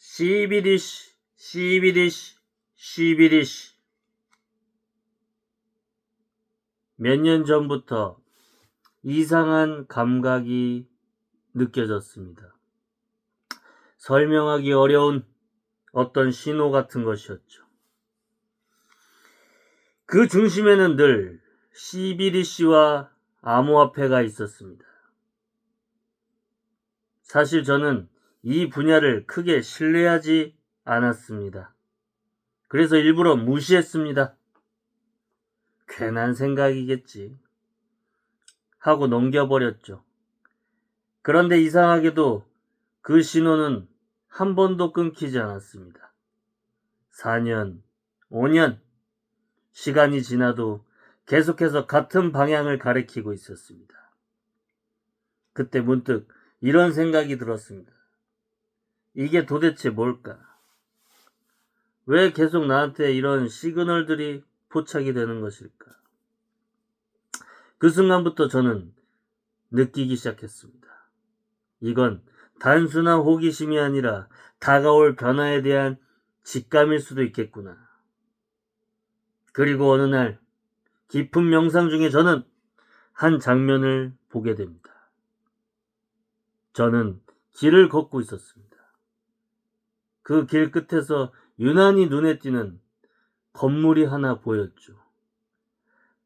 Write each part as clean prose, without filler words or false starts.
시비리시, 시비리시, 시비리시. 몇 년 전부터 이상한 감각이 느껴졌습니다. 설명하기 어려운 어떤 신호 같은 것이었죠. 그 중심에는 늘 시비리시와 암호화폐가 있었습니다. 사실 저는 이 분야를 크게 신뢰하지 않았습니다. 그래서 일부러 무시했습니다. 괜한 생각이겠지 하고 넘겨버렸죠. 그런데 이상하게도 그 신호는 한 번도 끊기지 않았습니다. 4년, 5년, 시간이 지나도 계속해서 같은 방향을 가리키고 있었습니다. 그때 문득 이런 생각이 들었습니다. 이게 도대체 뭘까? 왜 계속 나한테 이런 시그널들이 포착이 되는 것일까? 그 순간부터 저는 느끼기 시작했습니다. 이건 단순한 호기심이 아니라 다가올 변화에 대한 직감일 수도 있겠구나. 그리고 어느 날 깊은 명상 중에 저는 한 장면을 보게 됩니다. 저는 길을 걷고 있었습니다. 그 길 끝에서 유난히 눈에 띄는 건물이 하나 보였죠.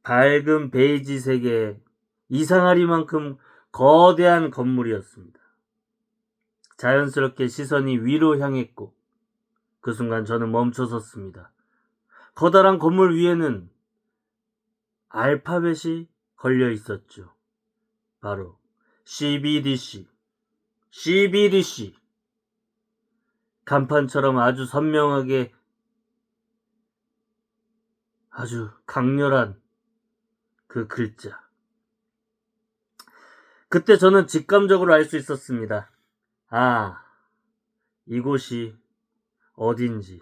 밝은 베이지색의 이상하리만큼 거대한 건물이었습니다. 자연스럽게 시선이 위로 향했고 그 순간 저는 멈춰섰습니다. 커다란 건물 위에는 알파벳이 걸려 있었죠. 바로 CBDC, CBDC. 간판처럼 아주 선명하게 아주 강렬한 그 글자. 그때 저는 직감적으로 알 수 있었습니다. 아, 이곳이 어딘지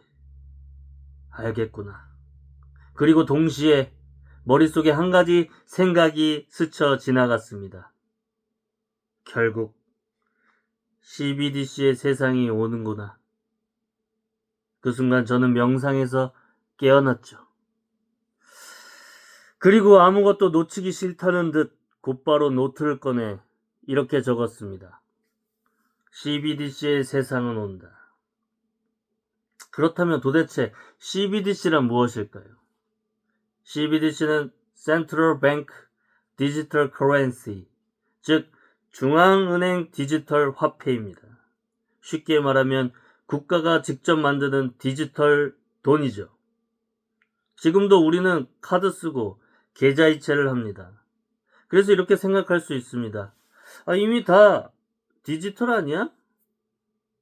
알겠구나. 그리고 동시에 머릿속에 한 가지 생각이 스쳐 지나갔습니다. 결국 CBDC의 세상이 오는구나. 그 순간 저는 명상에서 깨어났죠. 그리고 아무것도 놓치기 싫다는 듯 곧바로 노트를 꺼내 이렇게 적었습니다. CBDC의 세상은 온다. 그렇다면 도대체 CBDC란 무엇일까요? CBDC는 Central Bank Digital Currency, 즉 중앙은행 디지털 화폐입니다. 쉽게 말하면 국가가 직접 만드는 디지털 돈이죠. 지금도 우리는 카드 쓰고 계좌이체를 합니다. 그래서 이렇게 생각할 수 있습니다. 이미 다 디지털 아니야?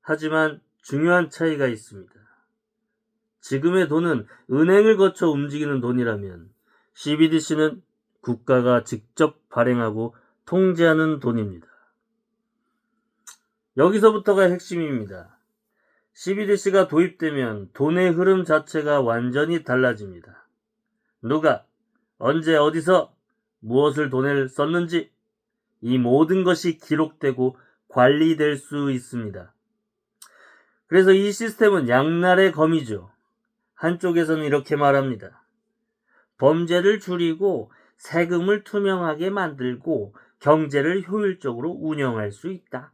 하지만 중요한 차이가 있습니다. 지금의 돈은 은행을 거쳐 움직이는 돈이라면 CBDC는 국가가 직접 발행하고 통제하는 돈입니다. 여기서부터가 핵심입니다. CBDC가 도입되면 돈의 흐름 자체가 완전히 달라집니다. 누가, 언제, 어디서, 무엇을 돈을 썼는지 이 모든 것이 기록되고 관리될 수 있습니다. 그래서 이 시스템은 양날의 검이죠. 한쪽에서는 이렇게 말합니다. 범죄를 줄이고 세금을 투명하게 만들고 경제를 효율적으로 운영할 수 있다.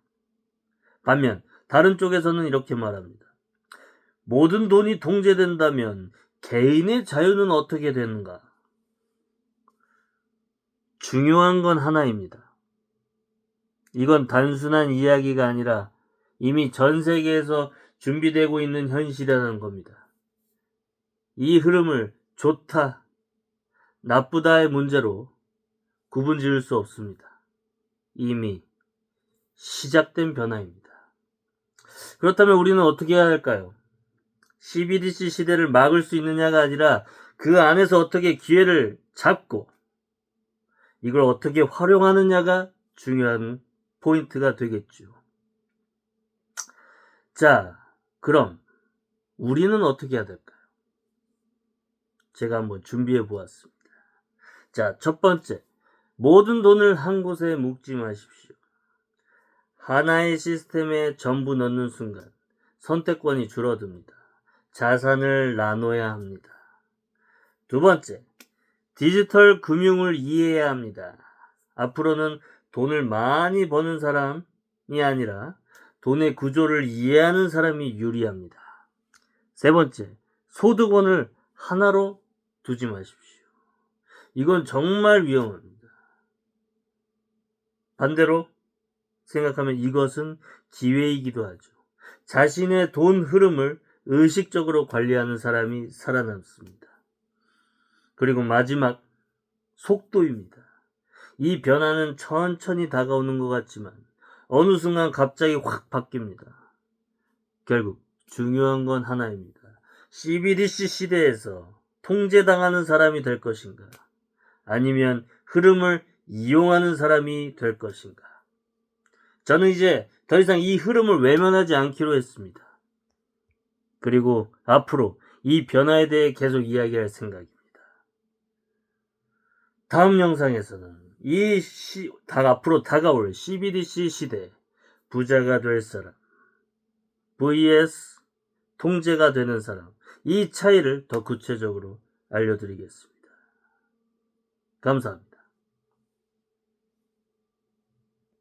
반면 다른 쪽에서는 이렇게 말합니다. 모든 돈이 통제된다면 개인의 자유는 어떻게 되는가? 중요한 건 하나입니다. 이건 단순한 이야기가 아니라 이미 전 세계에서 준비되고 있는 현실이라는 겁니다. 이 흐름을 좋다, 나쁘다의 문제로 구분 지을 수 없습니다. 이미 시작된 변화입니다. 그렇다면 우리는 어떻게 해야 할까요? CBDC 시대를 막을 수 있느냐가 아니라 그 안에서 어떻게 기회를 잡고 이걸 어떻게 활용하느냐가 중요한 포인트가 되겠죠. 자, 그럼 우리는 어떻게 해야 될까요? 제가 한번 준비해 보았습니다. 자, 첫 번째, 모든 돈을 한 곳에 묶지 마십시오. 하나의 시스템에 전부 넣는 순간 선택권이 줄어듭니다. 자산을 나눠야 합니다. 두 번째, 디지털 금융을 이해해야 합니다. 앞으로는 돈을 많이 버는 사람이 아니라 돈의 구조를 이해하는 사람이 유리합니다. 세 번째, 소득원을 하나로 두지 마십시오. 이건 정말 위험합니다. 반대로 생각하면 이것은 기회이기도 하죠. 자신의 돈 흐름을 의식적으로 관리하는 사람이 살아남습니다. 그리고 마지막, 속도입니다. 이 변화는 천천히 다가오는 것 같지만 어느 순간 갑자기 확 바뀝니다. 결국 중요한 건 하나입니다. CBDC 시대에서 통제당하는 사람이 될 것인가? 아니면 흐름을 이용하는 사람이 될 것인가? 저는 이제 더 이상 이 흐름을 외면하지 않기로 했습니다. 그리고 앞으로 이 변화에 대해 계속 이야기할 생각입니다. 다음 영상에서는 앞으로 다가올 CBDC 시대 부자가 될 사람 vs 통제가 되는 사람, 이 차이를 더 구체적으로 알려드리겠습니다. 감사합니다.